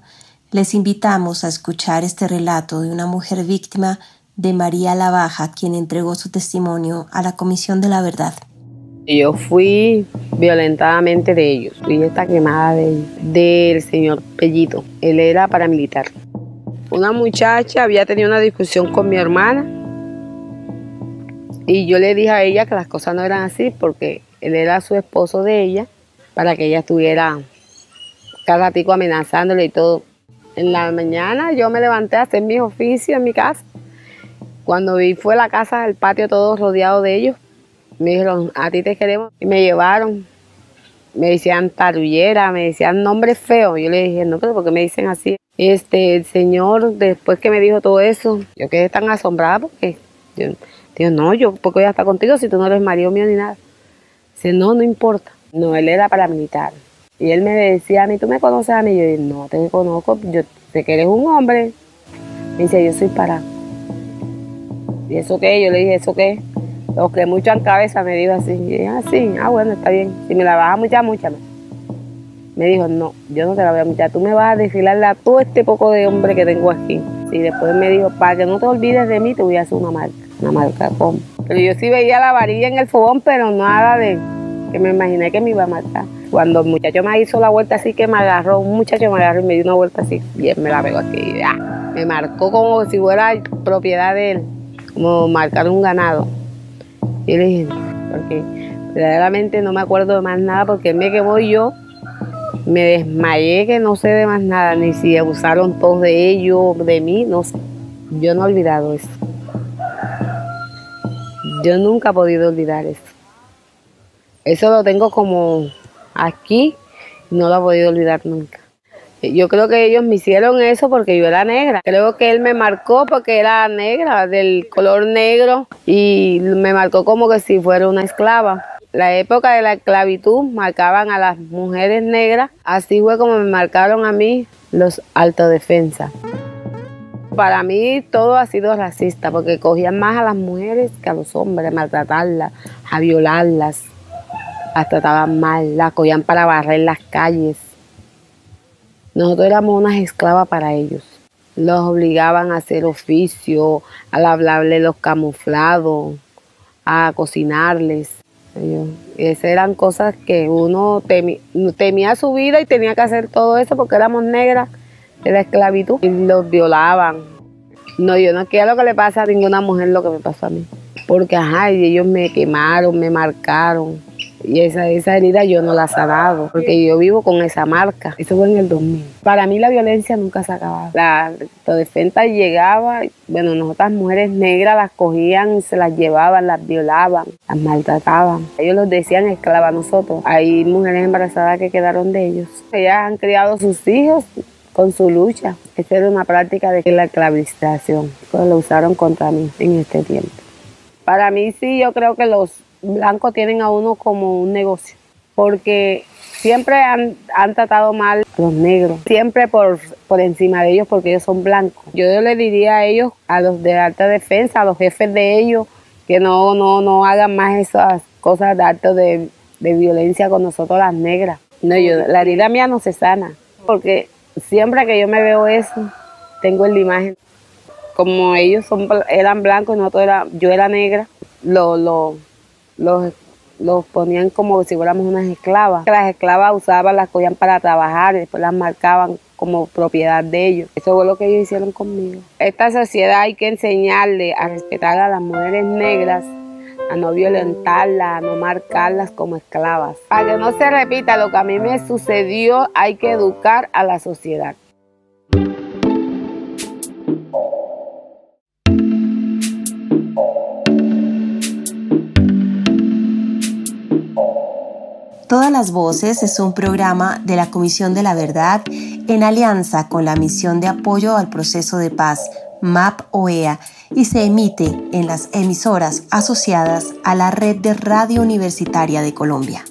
les invitamos a escuchar este relato de una mujer víctima, de María Labaja, quien entregó su testimonio a la Comisión de la Verdad. Yo fui violentadamente de ellos, fui esta quemada del señor Pellito. Él era paramilitar. Una muchacha había tenido una discusión con mi hermana y yo le dije a ella que las cosas no eran así porque él era su esposo de ella, para que ella estuviera cada ratico amenazándole y todo. En la mañana yo me levanté a hacer mis oficios en mi casa. Cuando vi fue la casa, el patio todo rodeado de ellos. Me dijeron, a ti te queremos. Y me llevaron. Me decían tarullera, me decían nombres feos. Yo le dije, no, pero ¿por qué me dicen así? El señor, después que me dijo todo eso, yo quedé tan asombrada porque yo digo, no, yo porque voy a estar contigo si tú no eres marido mío ni nada. Dice, no, no importa. No, él era paramilitar. Y él me decía a mí, ¿tú me conoces a mí? Yo dije, no te conozco, yo sé que eres un hombre. Me dice, yo soy para. ¿Y eso qué? Yo le dije, ¿eso qué? Los que muchan cabeza, me dijo así. Y dije, sí, bueno, está bien. Si me la vas a muchar, múchame. Me dijo, no, yo no te la voy a muchar. Tú me vas a desfilarle a todo este poco de hombre que tengo aquí. Y después me dijo, para que no te olvides de mí, te voy a hacer una marca con. Pero yo sí veía la varilla en el fogón, pero nada de que me imaginé que me iba a matar. Cuando el muchacho me hizo la vuelta así, que me agarró, un muchacho me agarró y me dio una vuelta así, y él me la pegó aquí. Y, me marcó como si fuera propiedad de él, como marcar un ganado. Y yo le dije, porque verdaderamente no me acuerdo de más nada, porque él me quemó y yo me desmayé, que no sé de más nada, ni si abusaron todos de ellos, de mí, no sé. Yo no he olvidado eso. Yo nunca he podido olvidar eso. Eso lo tengo como aquí, no lo he podido olvidar nunca. Yo creo que ellos me hicieron eso porque yo era negra. Creo que él me marcó porque era negra, del color negro, y me marcó como que si fuera una esclava. La época de la esclavitud marcaban a las mujeres negras, así fue como me marcaron a mí los autodefensas. Para mí todo ha sido racista porque cogían más a las mujeres que a los hombres, a maltratarlas, a violarlas, las trataban mal, las cogían para barrer las calles. Nosotros éramos unas esclavas para ellos. Los obligaban a hacer oficio, a hablarles los camuflados, a cocinarles. Esas eran cosas que uno temía su vida y tenía que hacer todo eso porque éramos negras de la esclavitud y los violaban. No, yo no quiero que le pase a ninguna mujer lo que me pasó a mí. Porque y ellos me quemaron, me marcaron. Y esa herida yo no la he sanado, porque yo vivo con esa marca. Eso fue en el 2000. Para mí la violencia nunca se acababa. La autodefensa llegaba, bueno, nosotras mujeres negras las cogían, se las llevaban, las violaban, las maltrataban. Ellos los decían esclavas a nosotros. Hay mujeres embarazadas que quedaron de ellos. Ellas han criado a sus hijos con su lucha. Esa era una práctica de la esclavización. Pues lo usaron contra mí en este tiempo. Para mí sí, yo creo que los blancos tienen a uno como un negocio, porque siempre han tratado mal a los negros, siempre por encima de ellos porque ellos son blancos. Yo le diría a ellos, a los de alta defensa, a los jefes de ellos, que no hagan más esas cosas de acto de violencia con nosotros las negras. No, la herida mía no se sana, porque siempre que yo me veo eso, tengo en la imagen, como ellos eran blancos, yo era negra, los ponían como si fuéramos unas esclavas. Las esclavas usaban, las cogían para trabajar y después las marcaban como propiedad de ellos. Eso fue lo que ellos hicieron conmigo. Esta sociedad hay que enseñarle a respetar a las mujeres negras a no violentarlas, a no marcarlas como esclavas. Para que no se repita lo que a mí me sucedió, hay que educar a la sociedad. Todas las Voces es un programa de la Comisión de la Verdad en alianza con la Misión de Apoyo al Proceso de Paz, MAP-OEA, y se emite en las emisoras asociadas a la Red de Radio Universitaria de Colombia.